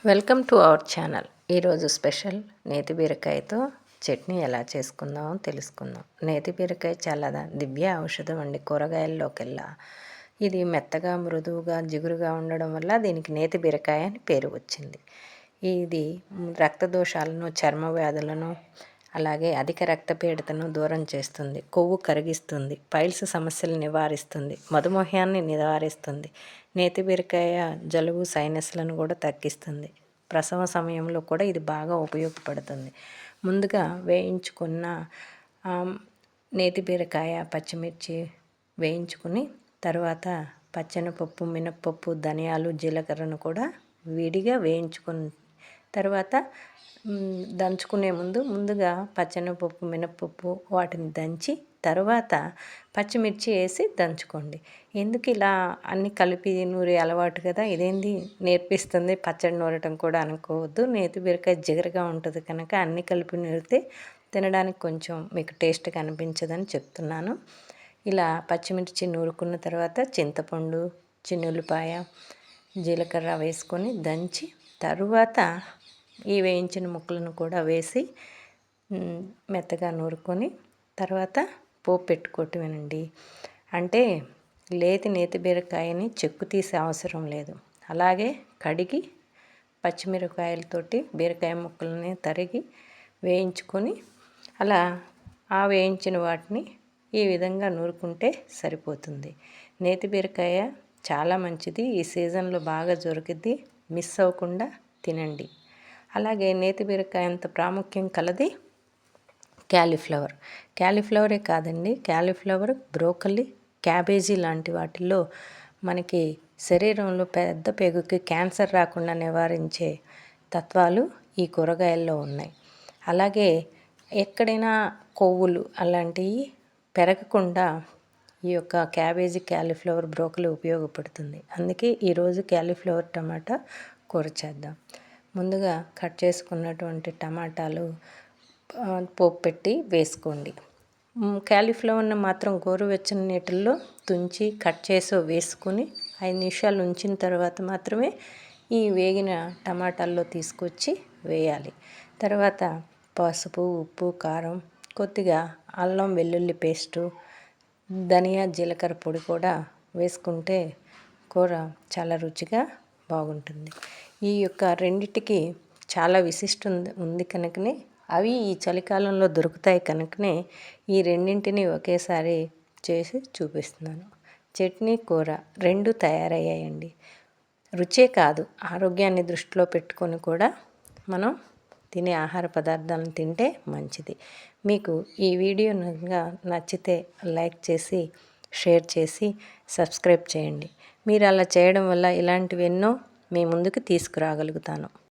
Welcome to our channel. ఈరోజు special నేతి బీరకాయతో చట్నీ ఎలా చేసుకుందామో తెలుసుకుందాం. నేతి బీరకాయ చాలా దివ్య ఔషధం అండి కూరగాయల్లోకెల్లా. ఇది మెత్తగా మృదువుగా జిగురుగా ఉండడం వల్ల దీనికి నేతి బీరకాయ అని పేరు వచ్చింది. ఇది రక్త దోషాలను చర్మ వ్యాధులను అలాగే అధిక రక్తపీడతను దూరం చేస్తుంది, కొవ్వు కరిగిస్తుంది, పైల్స్ సమస్యలు నివారిస్తుంది, మధుమేహాన్ని నివారిస్తుంది. నేతి బీరకాయ జలుబు సైనస్లను కూడా తగ్గిస్తుంది. ప్రసవ సమయంలో కూడా ఇది బాగా ఉపయోగపడుతుంది. ముందుగా వేయించుకున్న నేతి బీరకాయ పచ్చిమిర్చి వేయించుకుని తర్వాత పచ్చెనపప్పు మినప్పప్పు ధనియాలు జీలకర్రను కూడా విడిగా వేయించుకుని తర్వాత దంచుకునే ముందుగా పచ్చెనపప్పు మినప్పప్పు వాటిని దంచి తర్వాత పచ్చిమిర్చి వేసి దంచుకోండి. ఎందుకు ఇలా అన్నీ కలిపి నూరే అలవాటు కదా, ఇదేంది నేర్పిస్తుంది పచ్చడి నూరటం కూడా అనుకోవద్దు. నేతి బీరకాయ జిగరగా ఉంటుంది కనుక అన్నీ కలిపి నూరితే తినడానికి కొంచెం మీకు టేస్ట్గా అనిపించదని చెప్తున్నాను. ఇలా పచ్చిమిర్చి నూరుకున్న తర్వాత చింతపండు చిన్నుల్లిపాయ జీలకర్ర వేసుకొని దంచి తరువాత ఈ వేయించిన ముక్కలను కూడా వేసి మెత్తగా నూరుకొని తర్వాత పోపు పెట్టుకోవటమేనండి. అంటే నేతి బీరకాయని చెక్కు తీసే అవసరం లేదు. అలాగే కడిగి పచ్చిమిరపకాయలతోటి బీరకాయ ముక్కలని తరిగి వేయించుకొని అలా ఆ వేయించిన వాటిని ఈ విధంగా నూరుకుంటే సరిపోతుంది. నేతి బీరకాయ చాలా మంచిది. ఈ సీజన్లో బాగా దొరికిద్ది. మిస్ అవ్వకుండా తినండి. అలాగే నేతి బీరకాయ అంత ప్రాముఖ్యం కలది క్యాలీఫ్లవరే కాదండి. క్యాలీఫ్లవర్, బ్రోకలీ, క్యాబేజీ లాంటి వాటిల్లో మనకి శరీరంలో పెద్ద పేగుకి క్యాన్సర్ రాకుండా నివారించే తత్వాలు ఈ కూరగాయల్లో ఉన్నాయి. అలాగే ఎక్కడైనా కొవ్వులు అలాంటివి పెరగకుండా ఈ యొక్క క్యాబేజీ క్యాలీఫ్లవర్ బ్రోకలీ ఉపయోగపడుతుంది. అందుకే ఈరోజు క్యాలీఫ్లవర్ టమాటా కూర చేద్దాం. ముందుగా కట్ చేసుకున్నటువంటి టమాటాలు పోపు పెట్టి వేసుకోండి. క్యాలీఫ్లవర్ని మాత్రం గోరువెచ్చని నీటిల్లో తుంచి కట్ చేసి వేసుకుని 5 నిమిషాలు ఉంచిన తర్వాత మాత్రమే ఈ వేగిన టమాటాల్లో తీసుకొచ్చి వేయాలి. తర్వాత పసుపు ఉప్పు కారం కొద్దిగా అల్లం వెల్లుల్లి పేస్టు ధనియా జీలకర్ర పొడి కూడా వేసుకుంటే కూర చాలా రుచిగా బాగుంటుంది. ఈ యొక్క రెండిటికి చాలా ఉంది కనుకనే అవి ఈ చలికాలంలో దొరుకుతాయి కనుకనే ఈ రెండింటిని ఒకేసారి చేసి చూపిస్తున్నాను. చట్నీ కూర రెండు తయారయ్యాయండి. రుచే కాదు ఆరోగ్యాన్ని దృష్టిలో పెట్టుకొని కూడా మనం తినే ఆహార పదార్థాలను తింటే మంచిది. మీకు ఈ వీడియో నచ్చితే లైక్ చేసి షేర్ చేసి సబ్స్క్రైబ్ చేయండి. మీరు అలా చేయడం వల్ల ఇలాంటివి ఎన్నో మీ ముందుకు తీసుకురాగలుగుతాను.